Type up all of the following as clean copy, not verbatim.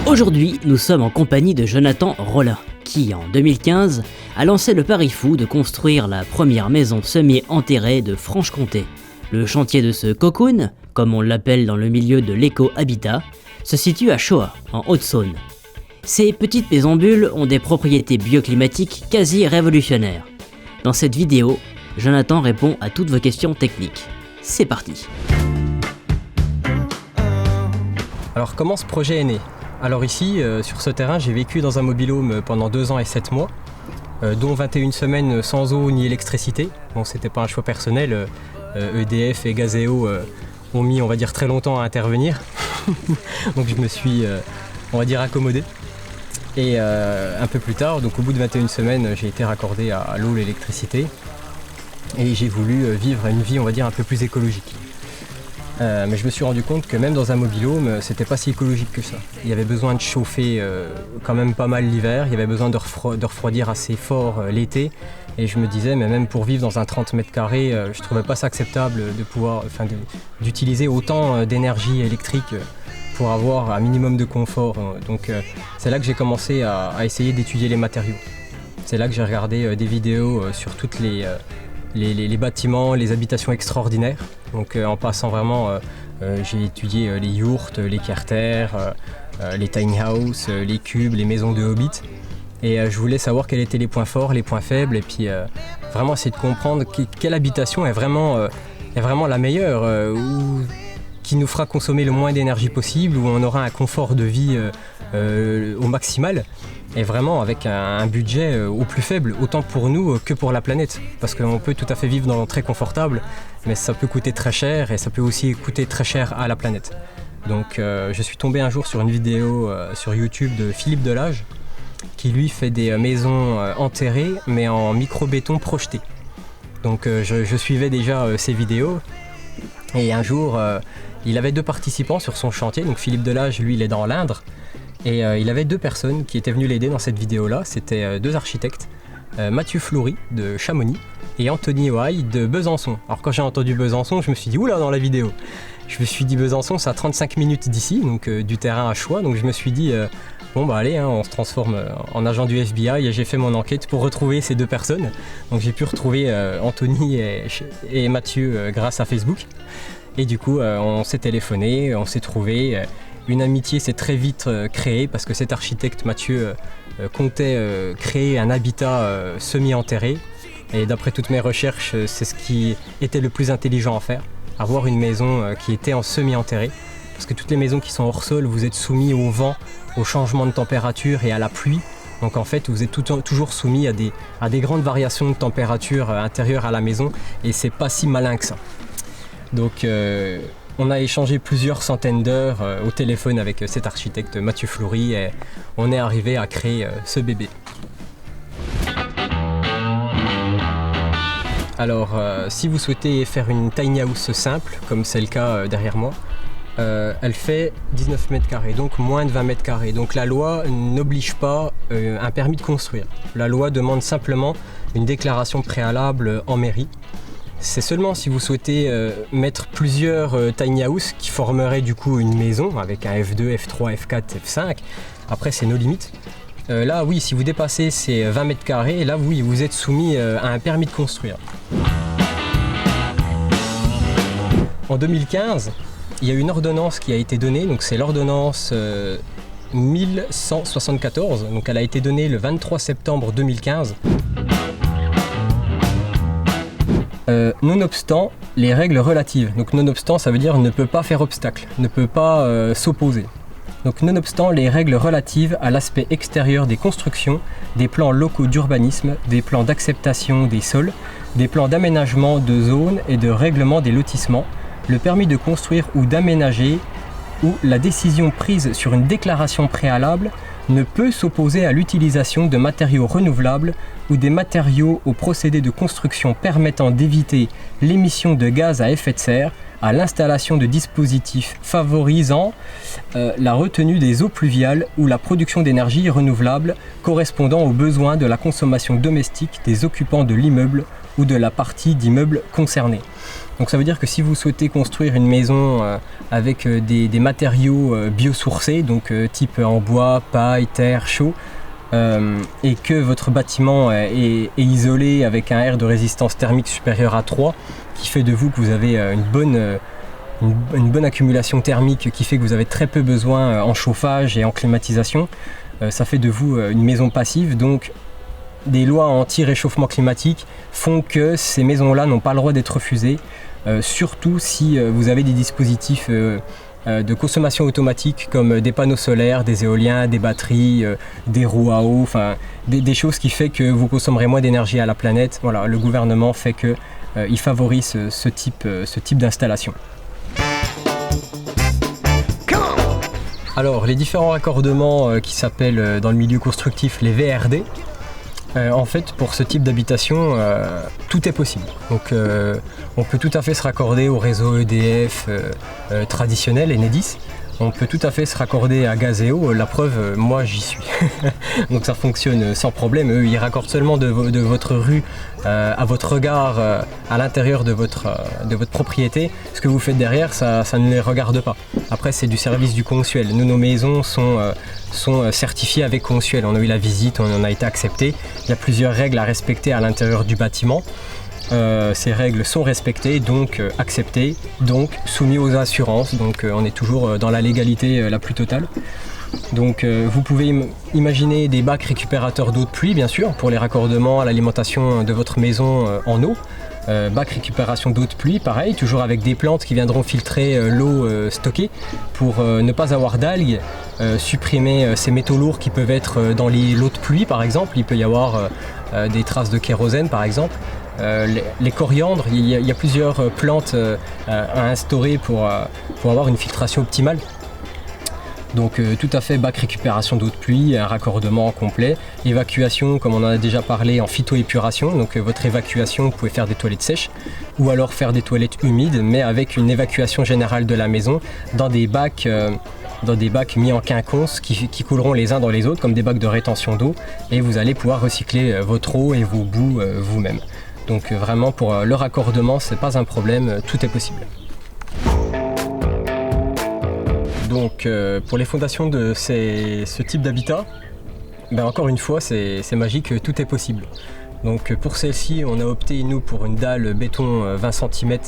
Aujourd'hui, nous sommes en compagnie de Jonathan Rollin, qui en 2015 a lancé le pari fou de construire la première maison semi-enterrée de Franche-Comté. Le chantier de ce cocoon, comme on l'appelle dans le milieu de l'éco-habitat, se situe à Choa, en Haute-Saône. Ces petites maisons bulles ont des propriétés bioclimatiques quasi révolutionnaires. Dans cette vidéo, Jonathan répond à toutes vos questions techniques. C'est parti. Alors comment ce projet est né ? Alors ici, sur ce terrain, j'ai vécu dans un mobil-home pendant 2 ans et 7 mois, dont 21 semaines sans eau ni électricité. Bon, c'était pas un choix personnel, EDF et Gazéo ont mis, on va dire, très longtemps à intervenir. Donc je me suis, on va dire, accommodé. Et un peu plus tard, donc au bout de 21 semaines, j'ai été raccordé à l'eau, l'électricité. Et j'ai voulu vivre une vie, on va dire, un peu plus écologique. Mais je me suis rendu compte que même dans un mobil-home, c'était pas si écologique que ça. Il y avait besoin de chauffer quand même pas mal l'hiver, il y avait besoin de refroidir assez fort l'été. Et je me disais, mais même pour vivre dans un 30 mètres carrés, je trouvais pas ça acceptable d'utiliser autant d'énergie électrique pour avoir un minimum de confort. Donc c'est là que j'ai commencé à essayer d'étudier les matériaux. C'est là que j'ai regardé des vidéos sur toutes les bâtiments, les habitations extraordinaires. Donc en passant vraiment, j'ai étudié les yourtes, les carters, les tiny houses, les cubes, les maisons de hobbits. Et je voulais savoir quels étaient les points forts, les points faibles, et puis vraiment essayer de comprendre quelle habitation est vraiment la meilleure, qui nous fera consommer le moins d'énergie possible, où on aura un confort de vie au maximal. Et vraiment avec un budget au plus faible, autant pour nous que pour la planète. Parce qu'on peut tout à fait vivre dans très confortable, mais ça peut coûter très cher et ça peut aussi coûter très cher à la planète. Donc je suis tombé un jour sur une vidéo sur YouTube de Philippe Delage, qui lui fait des maisons enterrées, mais en micro-béton projeté. Donc je suivais déjà ses vidéos, et un jour, il avait 2 participants sur son chantier. Donc Philippe Delage, lui, il est dans l'Indre. Et il avait 2 personnes qui étaient venues l'aider dans cette vidéo-là. C'était 2 architectes, Mathieu Fleury de Chamonix et Anthony Ohaille de Besançon. Alors quand j'ai entendu Besançon, je me suis dit, oula, dans la vidéo. Je me suis dit, Besançon, c'est à 35 minutes d'ici, donc du terrain à Choix. Donc je me suis dit, bon bah allez, on se transforme en agent du FBI, et j'ai fait mon enquête pour retrouver ces 2 personnes. Donc j'ai pu retrouver Anthony et Mathieu grâce à Facebook. Et du coup, on s'est téléphoné, on s'est trouvé. Une amitié s'est très vite créée parce que cet architecte Mathieu comptait créer un habitat semi-enterré. Et d'après toutes mes recherches, c'est ce qui était le plus intelligent à faire, avoir une maison qui était en semi-enterré. Parce que toutes les maisons qui sont hors sol, vous êtes soumis au vent, au changement de température et à la pluie. Donc en fait, vous êtes toujours soumis à des grandes variations de température intérieure à la maison, et c'est pas si malin que ça. Donc on a échangé plusieurs centaines d'heures au téléphone avec cet architecte Mathieu Fleury, et on est arrivé à créer ce bébé. Alors si vous souhaitez faire une tiny house simple, comme c'est le cas derrière moi, elle fait 19 mètres carrés, donc moins de 20 mètres carrés. Donc la loi n'oblige pas un permis de construire. La loi demande simplement une déclaration préalable en mairie. C'est seulement si vous souhaitez mettre plusieurs tiny houses qui formeraient du coup une maison avec un F2, F3, F4, F5. Après, c'est nos limites. Là, oui, si vous dépassez ces 20 mètres carrés, là, oui, vous êtes soumis à un permis de construire. En 2015, il y a une ordonnance qui a été donnée, donc c'est l'ordonnance 1174. Donc elle a été donnée le 23 septembre 2015. Nonobstant les règles relatives. Donc nonobstant, ça veut dire ne peut pas faire obstacle, ne peut pas s'opposer. Donc nonobstant les règles relatives à l'aspect extérieur des constructions, des plans locaux d'urbanisme, des plans d'acceptation des sols, des plans d'aménagement de zones et de règlement des lotissements, le permis de construire ou d'aménager ou la décision prise sur une déclaration préalable ne peut s'opposer à l'utilisation de matériaux renouvelables ou des matériaux aux procédés de construction permettant d'éviter l'émission de gaz à effet de serre, à l'installation de dispositifs favorisant la retenue des eaux pluviales ou la production d'énergie renouvelable correspondant aux besoins de la consommation domestique des occupants de l'immeuble ou de la partie d'immeuble concernée. Donc ça veut dire que si vous souhaitez construire une maison avec des matériaux biosourcés, donc type en bois, paille, terre, chaux, et que votre bâtiment est isolé avec un R de résistance thermique supérieur à 3, qui fait de vous que vous avez une bonne accumulation thermique, qui fait que vous avez très peu besoin en chauffage et en climatisation, ça fait de vous une maison passive. Donc des lois anti-réchauffement climatique font que ces maisons-là n'ont pas le droit d'être refusées, surtout si vous avez des dispositifs de consommation automatique comme des panneaux solaires, des éoliens, des batteries, des roues à eau, enfin des choses qui font que vous consommerez moins d'énergie à la planète. Voilà, le gouvernement fait que il favorise ce type d'installation. Alors les différents raccordements qui s'appellent dans le milieu constructif les VRD, en fait pour ce type d'habitation tout est possible. Donc on peut tout à fait se raccorder au réseau EDF traditionnel Enedis. On peut tout à fait se raccorder à Gazéo, la preuve, moi j'y suis. Donc ça fonctionne sans problème. Eux, ils raccordent seulement de votre rue à votre regard à l'intérieur de votre propriété. Ce que vous faites derrière, ça ne les regarde pas. Après, c'est du service du Consuel. Nous, nos maisons sont certifiées avec Consuel. On a eu la visite, on en a été accepté. Il y a plusieurs règles à respecter à l'intérieur du bâtiment. Ces règles sont respectées, donc acceptées, donc soumises aux assurances, donc on est toujours dans la légalité la plus totale. Donc vous pouvez imaginer des bacs récupérateurs d'eau de pluie, bien sûr, pour les raccordements à l'alimentation de votre maison en eau. Bac récupération d'eau de pluie, pareil, toujours avec des plantes qui viendront filtrer l'eau stockée pour ne pas avoir d'algues, supprimer ces métaux lourds qui peuvent être dans l'eau de pluie par exemple. Il peut y avoir des traces de kérosène par exemple. Les coriandres, il y a plusieurs plantes à instaurer pour avoir une filtration optimale. Donc tout à fait bac récupération d'eau de pluie, un raccordement complet, évacuation comme on en a déjà parlé en phytoépuration, donc votre évacuation, vous pouvez faire des toilettes sèches ou alors faire des toilettes humides, mais avec une évacuation générale de la maison dans des bacs mis en quinconce qui couleront les uns dans les autres comme des bacs de rétention d'eau, et vous allez pouvoir recycler votre eau et vos boues vous-même. Donc vraiment pour le raccordement, c'est pas un problème, tout est possible. Donc pour les fondations de ce type d'habitat, encore une fois c'est magique, tout est possible. Donc pour celle-ci, on a opté nous pour une dalle béton 20 cm,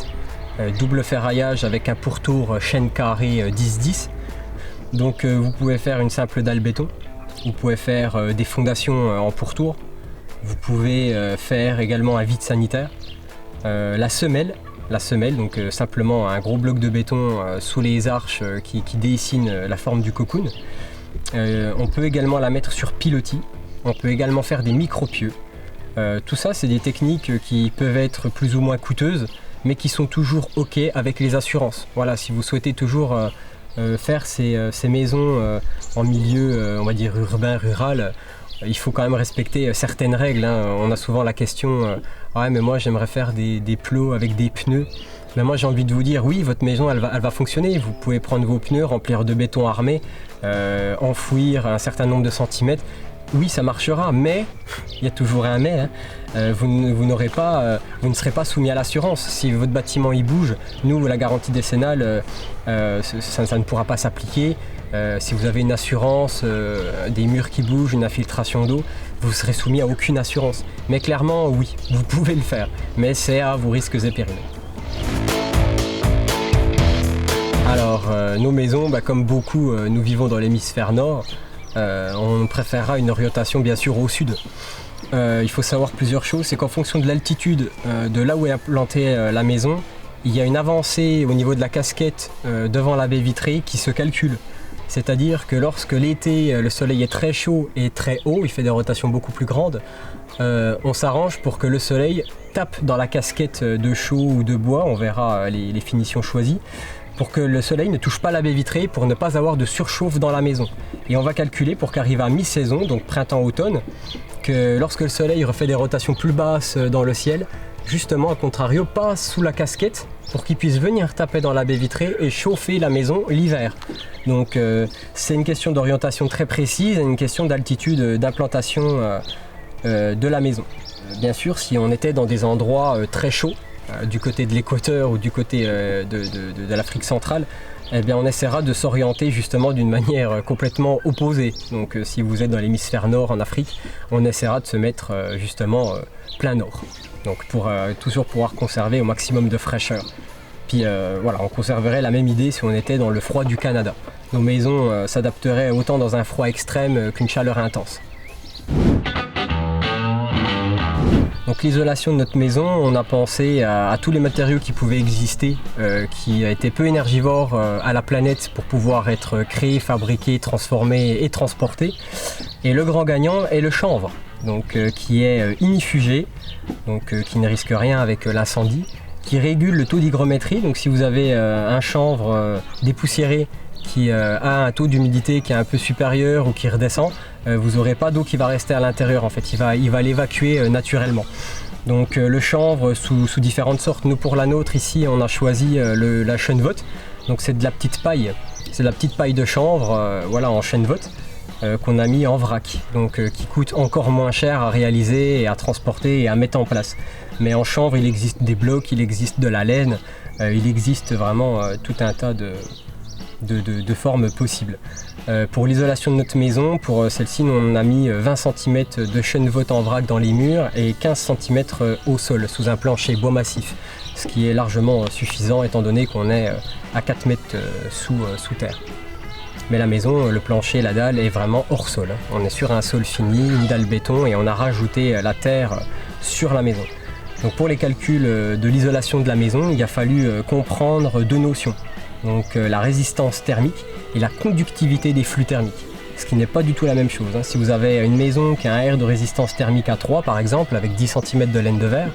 double ferraillage avec un pourtour chaîne carrée 10-10. Donc vous pouvez faire une simple dalle béton, vous pouvez faire des fondations en pourtour. Vous pouvez faire également un vide sanitaire, la semelle, donc simplement un gros bloc de béton sous les arches qui dessine la forme du cocoon. On peut également la mettre sur pilotis, on peut également faire des micro-pieux. Tout ça, c'est des techniques qui peuvent être plus ou moins coûteuses, mais qui sont toujours OK avec les assurances. Voilà, si vous souhaitez toujours faire ces maisons en milieu, on va dire urbain, rural, il faut quand même respecter certaines règles. On a souvent la question ouais, mais moi j'aimerais faire des plots avec des pneus. Mais moi j'ai envie de vous dire oui, votre maison elle va fonctionner. Vous pouvez prendre vos pneus, remplir de béton armé, enfouir un certain nombre de centimètres. Oui, ça marchera, mais il y a toujours un mais. Vous ne serez pas soumis à l'assurance. Si votre bâtiment il bouge, nous la garantie décennale, ça ne pourra pas s'appliquer. Si vous avez une assurance, des murs qui bougent, une infiltration d'eau, vous serez soumis à aucune assurance. Mais clairement, oui, vous pouvez le faire, mais c'est à vos risques et périls. Alors, nos maisons, comme beaucoup, nous vivons dans l'hémisphère nord. On préférera une orientation bien sûr au sud. Il faut savoir plusieurs choses, c'est qu'en fonction de l'altitude de là où est implantée la maison, il y a une avancée au niveau de la casquette devant la baie vitrée qui se calcule. C'est-à-dire que lorsque l'été, le soleil est très chaud et très haut, il fait des rotations beaucoup plus grandes, on s'arrange pour que le soleil tape dans la casquette de chaux ou de bois, on verra les finitions choisies, pour que le soleil ne touche pas la baie vitrée, pour ne pas avoir de surchauffe dans la maison. Et on va calculer pour qu'arrive à mi-saison, donc printemps-automne, que lorsque le soleil refait des rotations plus basses dans le ciel, justement, à contrario, passe sous la casquette pour qu'il puisse venir taper dans la baie vitrée et chauffer la maison l'hiver. Donc c'est une question d'orientation très précise et une question d'altitude d'implantation de la maison. Bien sûr, si on était dans des endroits très chauds, du côté de l'équateur ou du côté de l'Afrique centrale, eh bien on essaiera de s'orienter justement d'une manière complètement opposée. Donc si vous êtes dans l'hémisphère nord en Afrique, on essaiera de se mettre justement plein nord. Donc pour toujours pouvoir conserver au maximum de fraîcheur. Puis voilà, on conserverait la même idée si on était dans le froid du Canada. Nos maisons s'adapteraient autant dans un froid extrême qu'une chaleur intense. Donc l'isolation de notre maison, on a pensé à tous les matériaux qui pouvaient exister, qui étaient peu énergivores à la planète pour pouvoir être créés, fabriqués, transformés et transportés. Et le grand gagnant est le chanvre, donc, qui est inifugé, donc, qui ne risque rien avec l'incendie, qui régule le taux d'hygrométrie. Donc si vous avez un chanvre dépoussiéré qui a un taux d'humidité qui est un peu supérieur ou qui redescend, vous n'aurez pas d'eau qui va rester à l'intérieur en fait, il va l'évacuer naturellement. Donc le chanvre sous différentes sortes. Nous pour la nôtre ici on a choisi la chènevotte, donc c'est de la petite paille, de chanvre voilà, en chènevotte qu'on a mis en vrac, donc qui coûte encore moins cher à réaliser et à transporter et à mettre en place. Mais en chanvre il existe des blocs, il existe de la laine, il existe vraiment tout un tas de formes possibles. Pour l'isolation de notre maison, pour celle-ci, on a mis 20 cm de chènevotte en vrac dans les murs et 15 cm au sol, sous un plancher bois massif, ce qui est largement suffisant étant donné qu'on est à 4 mètres sous terre. Mais la maison, le plancher, la dalle est vraiment hors sol. On est sur un sol fini, une dalle béton et on a rajouté la terre sur la maison. Donc pour les calculs de l'isolation de la maison, il a fallu comprendre deux notions. Donc la résistance thermique et la conductivité des flux thermiques, ce qui n'est pas du tout la même chose. Si vous avez une maison qui a un R de résistance thermique à 3 par exemple, avec 10 cm de laine de verre,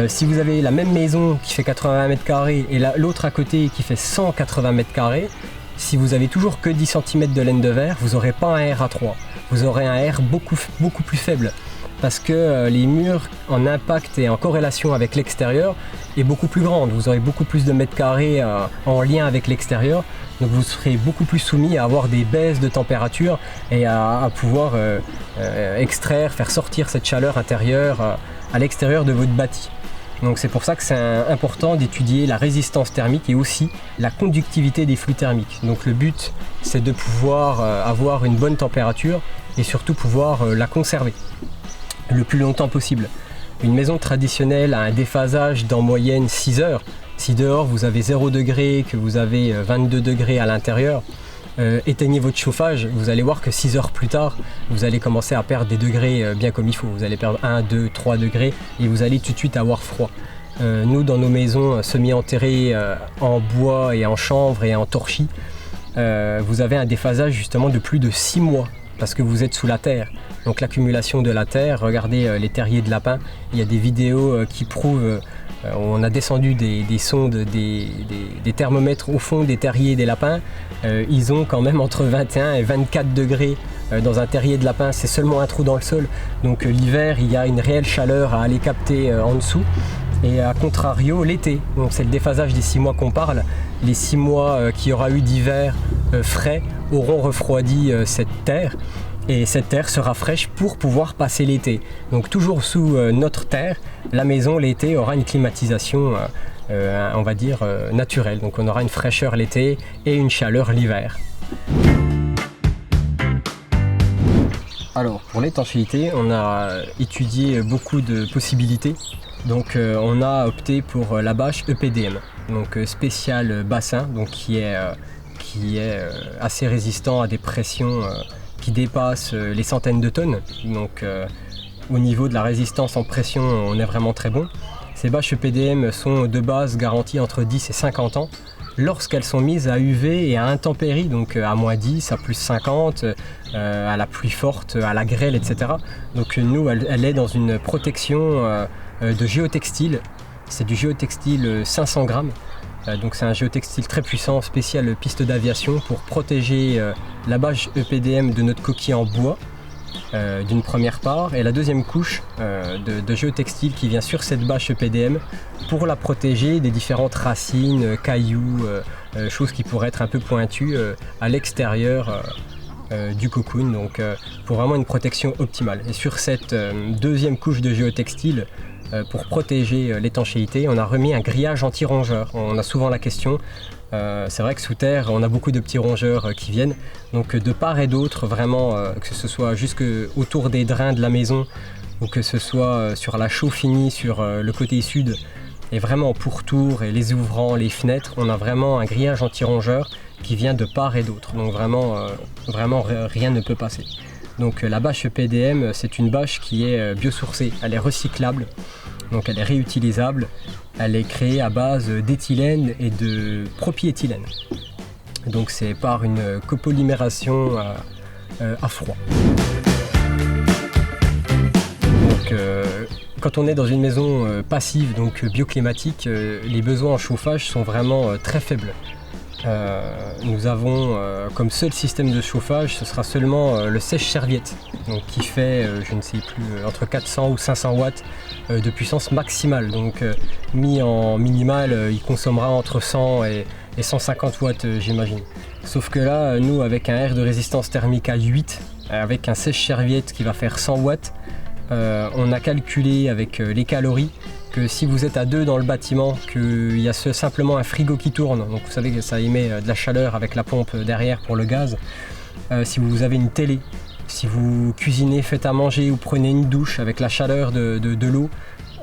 si vous avez la même maison qui fait 80 m² et l'autre à côté qui fait 180 m², si vous avez toujours que 10 cm de laine de verre, vous n'aurez pas un R à 3, vous aurez un R beaucoup plus faible. Parce que les murs en impact et en corrélation avec l'extérieur est beaucoup plus grande. Vous aurez beaucoup plus de mètres carrés en lien avec l'extérieur, donc vous serez beaucoup plus soumis à avoir des baisses de température et à pouvoir extraire, faire sortir cette chaleur intérieure à l'extérieur de votre bâti. Donc c'est pour ça que c'est important d'étudier la résistance thermique et aussi la conductivité des flux thermiques. Donc le but c'est de pouvoir avoir une bonne température et surtout pouvoir la conserver le plus longtemps possible. Une maison traditionnelle a un déphasage d'en moyenne 6 heures. Si dehors vous avez 0 degré, que vous avez 22 degrés à l'intérieur, éteignez votre chauffage, vous allez voir que 6 heures plus tard, vous allez commencer à perdre des degrés bien comme il faut. Vous allez perdre 1, 2, 3 degrés et vous allez tout de suite avoir froid. Nous, dans nos maisons semi-enterrées en bois et en chanvre et en torchis, vous avez un déphasage justement de plus de 6 mois. Parce que vous êtes sous la terre, donc l'accumulation de la terre, regardez les terriers de lapins, il y a des vidéos qui prouvent, on a descendu des sondes, des thermomètres au fond des terriers des lapins, ils ont quand même entre 21 et 24 degrés dans un terrier de lapin, c'est seulement un trou dans le sol, donc l'hiver il y a une réelle chaleur à aller capter en dessous. Et à contrario, l'été, donc c'est le déphasage des 6 mois qu'on parle, les 6 mois qu'il y aura eu d'hiver frais auront refroidi cette terre et cette terre sera fraîche pour pouvoir passer l'été. Donc toujours sous notre terre, la maison l'été aura une climatisation on va dire naturelle. Donc on aura une fraîcheur l'été et une chaleur l'hiver. Alors pour l'étanchéité, on a étudié beaucoup de possibilités. Donc on a opté pour la bâche EPDM, donc spécial bassin, donc qui est assez résistant à des pressions qui dépassent les centaines de tonnes. Donc au niveau de la résistance en pression, on est vraiment très bon. Ces bâches EPDM sont de base garanties entre 10 et 50 ans lorsqu'elles sont mises à UV et à intempérie, donc à moins 10, à plus 50, à la pluie forte, à la grêle, etc. Donc nous, elle est dans une protection de géotextile. C'est du géotextile 500 grammes. Donc c'est un géotextile très puissant, spécial piste d'aviation pour protéger la bâche EPDM de notre coquille en bois d'une première part, et la deuxième couche de géotextile qui vient sur cette bâche EPDM pour la protéger des différentes racines, cailloux, choses qui pourraient être un peu pointues à l'extérieur du cocoon, donc pour vraiment une protection optimale. Et sur cette deuxième couche de géotextile, pour protéger l'étanchéité, on a remis un grillage anti-rongeurs. On a souvent la question, c'est vrai que sous terre, on a beaucoup de petits rongeurs qui viennent, donc de part et d'autre, vraiment, que ce soit jusque autour des drains de la maison, ou que ce soit sur la chaux finie sur le côté sud, et vraiment en pourtour et les ouvrants, les fenêtres, on a vraiment un grillage anti-rongeur qui vient de part et d'autre. Donc vraiment rien ne peut passer. Donc la bâche PDM, c'est une bâche qui est biosourcée, elle est recyclable, donc elle est réutilisable, elle est créée à base d'éthylène et de propyéthylène. Donc c'est par une copolymération à froid. Donc, quand on est dans une maison passive, donc bioclimatique, les besoins en chauffage sont vraiment très faibles. Nous avons comme seul système de chauffage, ce sera seulement le sèche-serviette, donc qui fait, je ne sais plus, entre 400 ou 500 watts de puissance maximale. Donc mis en minimal, il consommera entre 100 et 150 watts, j'imagine. Sauf que là, nous, avec un R de résistance thermique à 8, avec un sèche-serviette qui va faire 100 watts, on a calculé avec les calories que si vous êtes à 2 dans le bâtiment, qu'il y a simplement un frigo qui tourne, donc vous savez que ça émet de la chaleur avec la pompe derrière pour le gaz, si vous avez une télé, si vous cuisinez, faites à manger ou prenez une douche avec la chaleur de l'eau,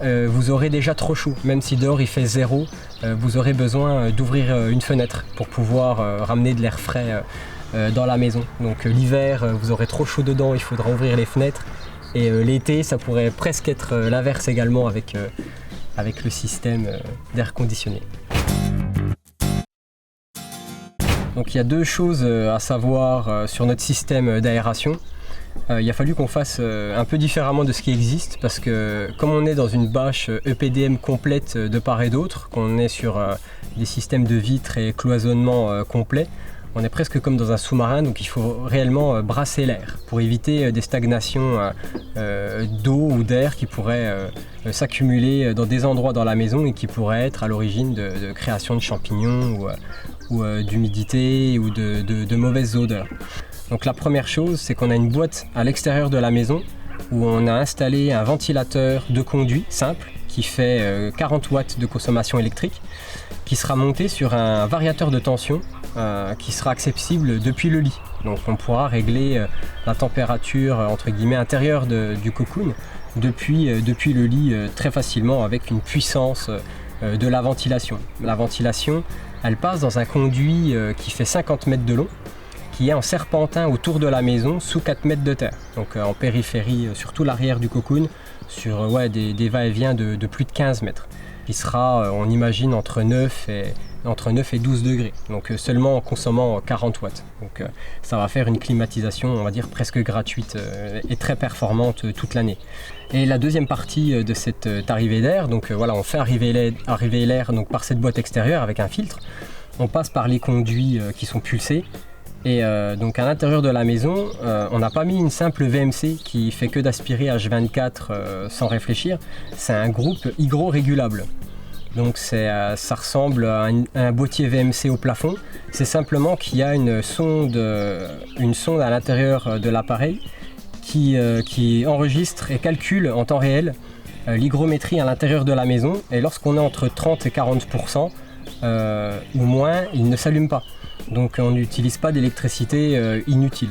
vous aurez déjà trop chaud. Même si dehors il fait 0, vous aurez besoin d'ouvrir une fenêtre pour pouvoir ramener de l'air frais dans la maison. Donc l'hiver, vous aurez trop chaud dedans, il faudra ouvrir les fenêtres. Et l'été, ça pourrait presque être l'inverse également avec le système d'air conditionné. Donc il y a deux choses à savoir sur notre système d'aération. Il a fallu qu'on fasse un peu différemment de ce qui existe parce que comme on est dans une bâche EPDM complète de part et d'autre, qu'on est sur des systèmes de vitres et cloisonnement complet, on est presque comme dans un sous-marin, donc il faut réellement brasser l'air pour éviter des stagnations d'eau ou d'air qui pourraient s'accumuler dans des endroits dans la maison et qui pourraient être à l'origine de création de champignons ou d'humidité ou de mauvaises odeurs. Donc la première chose, c'est qu'on a une boîte à l'extérieur de la maison où on a installé un ventilateur de conduit simple qui fait 40 watts de consommation électrique, qui sera monté sur un variateur de tension qui sera accessible depuis le lit. Donc on pourra régler la température entre guillemets intérieure du cocoon depuis le lit très facilement avec une puissance de la ventilation. La ventilation, elle passe dans un conduit qui fait 50 mètres de long, qui est en serpentin autour de la maison sous 4 mètres de terre. Donc en périphérie, sur tout l'arrière du cocoon, sur des va-et-vient de plus de 15 mètres. Qui sera, on imagine, entre 9 et 12 degrés, donc seulement en consommant 40 watts. Donc ça va faire une climatisation, on va dire, presque gratuite et très performante toute l'année. Et la deuxième partie de cette arrivée d'air, donc voilà, on fait arriver l'air donc, par cette boîte extérieure avec un filtre. On passe par les conduits qui sont pulsés. Et donc à l'intérieur de la maison, on n'a pas mis une simple VMC qui fait que d'aspirer H24 sans réfléchir. C'est un groupe hygrorégulable. Donc ça ressemble à un boîtier VMC au plafond. C'est simplement qu'il y a une sonde à l'intérieur de l'appareil qui enregistre et calcule en temps réel l'hygrométrie à l'intérieur de la maison. Et lorsqu'on est entre 30 et 40% ou moins, il ne s'allume pas. Donc on n'utilise pas d'électricité inutile.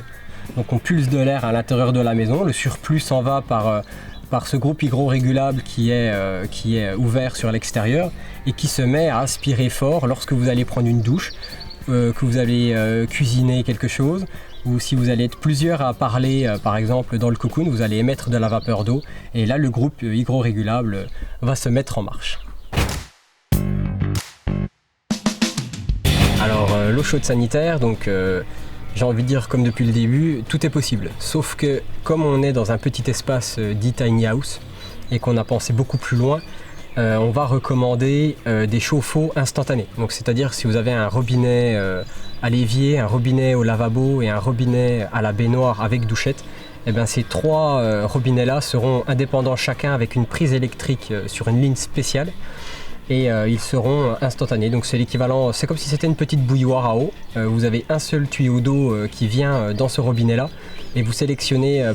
Donc on pulse de l'air à l'intérieur de la maison, le surplus s'en va par ce groupe hygrorégulable qui est ouvert sur l'extérieur et qui se met à aspirer fort lorsque vous allez prendre une douche, que vous allez cuisiner quelque chose, ou si vous allez être plusieurs à parler, par exemple dans le cocoon, vous allez émettre de la vapeur d'eau et là le groupe hygrorégulable va se mettre en marche. Alors l'eau chaude sanitaire, donc j'ai envie de dire comme depuis le début, tout est possible. Sauf que comme on est dans un petit espace dit tiny house et qu'on a pensé beaucoup plus loin, on va recommander des chauffe-eau instantanés. Donc c'est-à-dire si vous avez un robinet à l'évier, un robinet au lavabo et un robinet à la baignoire avec douchette, et bien ces trois robinets-là seront indépendants chacun avec une prise électrique sur une ligne spéciale. et ils seront instantanés. Donc c'est l'équivalent, c'est comme si c'était une petite bouilloire à eau. Vous avez un seul tuyau d'eau qui vient dans ce robinet-là et vous sélectionnez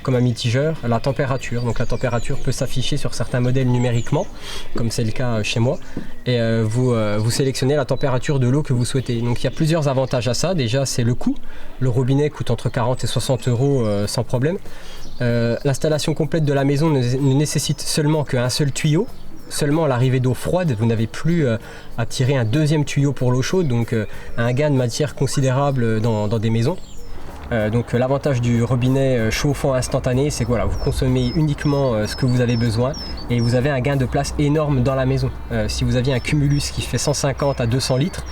comme un mitigeur la température. Donc la température peut s'afficher sur certains modèles numériquement, comme c'est le cas chez moi, et vous sélectionnez la température de l'eau que vous souhaitez. Donc il y a plusieurs avantages à ça. Déjà, c'est le coût. Le robinet coûte entre 40 et 60 euros sans problème. L'installation complète de la maison ne nécessite seulement qu'un seul tuyau. Seulement à l'arrivée d'eau froide, vous n'avez plus à tirer un deuxième tuyau pour l'eau chaude, donc un gain de matière considérable dans des maisons. Donc l'avantage du robinet chauffant instantané, c'est que voilà, vous consommez uniquement ce que vous avez besoin et vous avez un gain de place énorme dans la maison. Si vous aviez un cumulus qui fait 150 à 200 litres,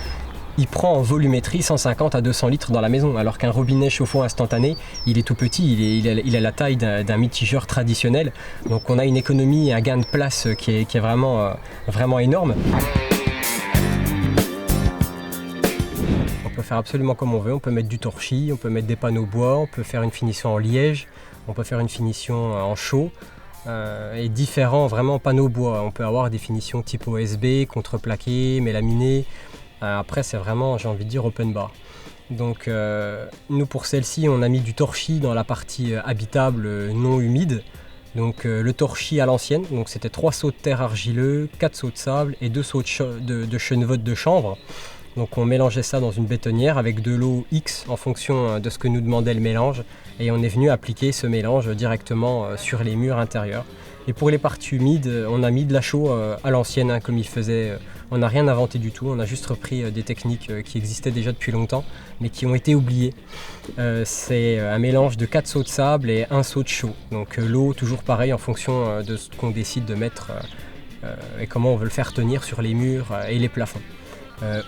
il prend en volumétrie 150 à 200 litres dans la maison, alors qu'un robinet chauffant instantané, il est tout petit, il a la taille d'un mitigeur traditionnel. Donc on a une économie et un gain de place qui est vraiment énorme. On peut faire absolument comme on veut, on peut mettre du torchis, on peut mettre des panneaux bois, on peut faire une finition en liège, on peut faire une finition en chaux. Et différents vraiment panneaux bois. On peut avoir des finitions type OSB, contreplaqué, mélaminé. Après c'est vraiment, j'ai envie de dire, open bar. Donc nous pour celle-ci on a mis du torchis dans la partie habitable non humide. Donc le torchis à l'ancienne, donc c'était 3 seaux de terre argileux, 4 seaux de sable et 2 seaux de chenevotte de chanvre. Donc on mélangeait ça dans une bétonnière avec de l'eau X en fonction de ce que nous demandait le mélange. Et on est venu appliquer ce mélange directement sur les murs intérieurs. Et pour les parties humides, on a mis de la chaux à l'ancienne, comme il faisait. On n'a rien inventé du tout, on a juste repris des techniques qui existaient déjà depuis longtemps, mais qui ont été oubliées. C'est un mélange de 4 seaux de sable et 1 seau de chaux. Donc l'eau, toujours pareil, en fonction de ce qu'on décide de mettre et comment on veut le faire tenir sur les murs et les plafonds.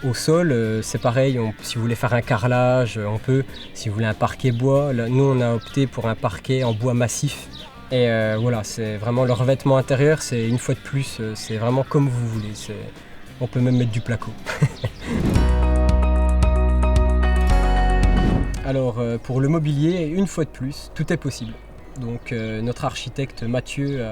Au sol, c'est pareil, si vous voulez faire un carrelage, on peut. Si vous voulez un parquet bois, là, nous on a opté pour un parquet en bois massif. Et voilà, c'est vraiment le revêtement intérieur, c'est une fois de plus, c'est vraiment comme vous voulez. On peut même mettre du placo. Alors pour le mobilier, une fois de plus, tout est possible. Donc notre architecte Mathieu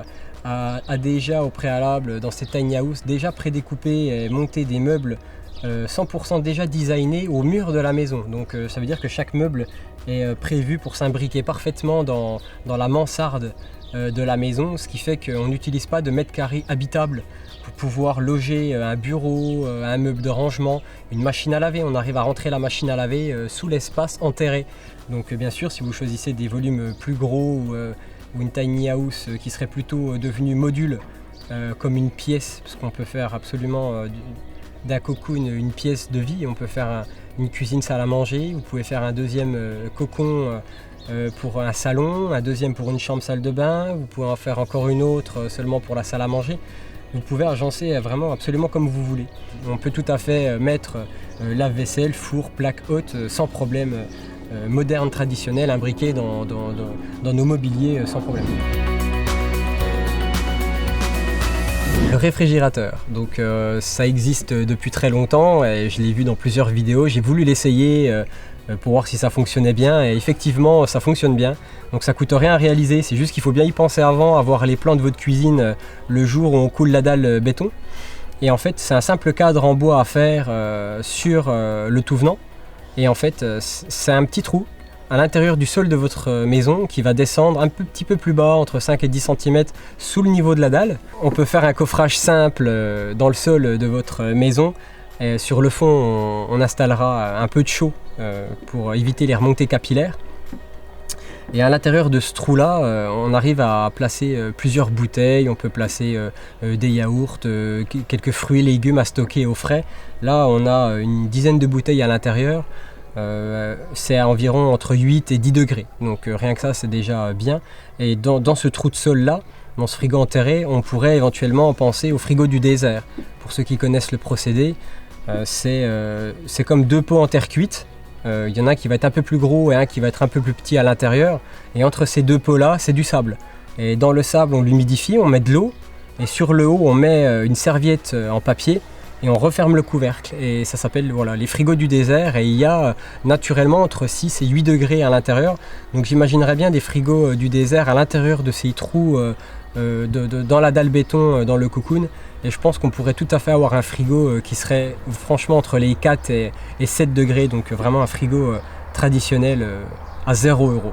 a déjà au préalable dans ses tiny house déjà prédécoupé et monté des meubles 100% déjà designés au mur de la maison. Donc ça veut dire que chaque meuble est prévu pour s'imbriquer parfaitement dans la mansarde de la maison, ce qui fait qu'on n'utilise pas de mètres carrés habitables pour pouvoir loger un bureau, un meuble de rangement, une machine à laver. On arrive à rentrer la machine à laver sous l'espace enterré. Donc bien sûr, si vous choisissez des volumes plus gros ou une tiny house qui serait plutôt devenue module, comme une pièce, parce qu'on peut faire absolument d'un cocoon une pièce de vie. On peut faire une cuisine salle à manger, vous pouvez faire un deuxième cocon pour un salon, un deuxième pour une chambre salle de bain, vous pouvez en faire encore une autre seulement pour la salle à manger. Vous pouvez agencer vraiment absolument comme vous voulez. On peut tout à fait mettre lave-vaisselle, four, plaque haute sans problème, moderne, traditionnel, imbriqué dans nos mobiliers sans problème. Le réfrigérateur, donc ça existe depuis très longtemps et je l'ai vu dans plusieurs vidéos. J'ai voulu l'essayer pour voir si ça fonctionnait bien et effectivement ça fonctionne bien. Donc ça coûte rien à réaliser, c'est juste qu'il faut bien y penser avant, avoir les plans de votre cuisine le jour où on coule la dalle béton. Et en fait c'est un simple cadre en bois à faire sur le tout venant. Et en fait c'est un petit trou à l'intérieur du sol de votre maison qui va descendre un petit peu plus bas, entre 5 et 10 cm sous le niveau de la dalle. On peut faire un coffrage simple dans le sol de votre maison. Et sur le fond, on installera un peu de chaux pour éviter les remontées capillaires. Et à l'intérieur de ce trou-là, on arrive à placer plusieurs bouteilles. On peut placer des yaourts, quelques fruits et légumes à stocker au frais. Là, on a une dizaine de bouteilles à l'intérieur. C'est à environ entre 8 et 10 degrés, donc rien que ça c'est déjà bien. Et dans ce trou de sol là, dans ce frigo enterré, on pourrait éventuellement penser au frigo du désert. Pour ceux qui connaissent le procédé, c'est comme 2 pots en terre cuite. Il y en a un qui va être un peu plus gros et un qui va être un peu plus petit à l'intérieur, et entre ces 2 pots là c'est du sable. Et dans le sable on l'humidifie, on met de l'eau, et sur le haut on met une serviette en papier et on referme le couvercle. Et ça s'appelle les frigos du désert, et il y a naturellement entre 6 et 8 degrés à l'intérieur. Donc j'imaginerais bien des frigos du désert à l'intérieur de ces trous dans la dalle béton, dans le cocoon. Et je pense qu'on pourrait tout à fait avoir un frigo qui serait franchement entre les 4 et 7 degrés, donc vraiment un frigo traditionnel à 0 €.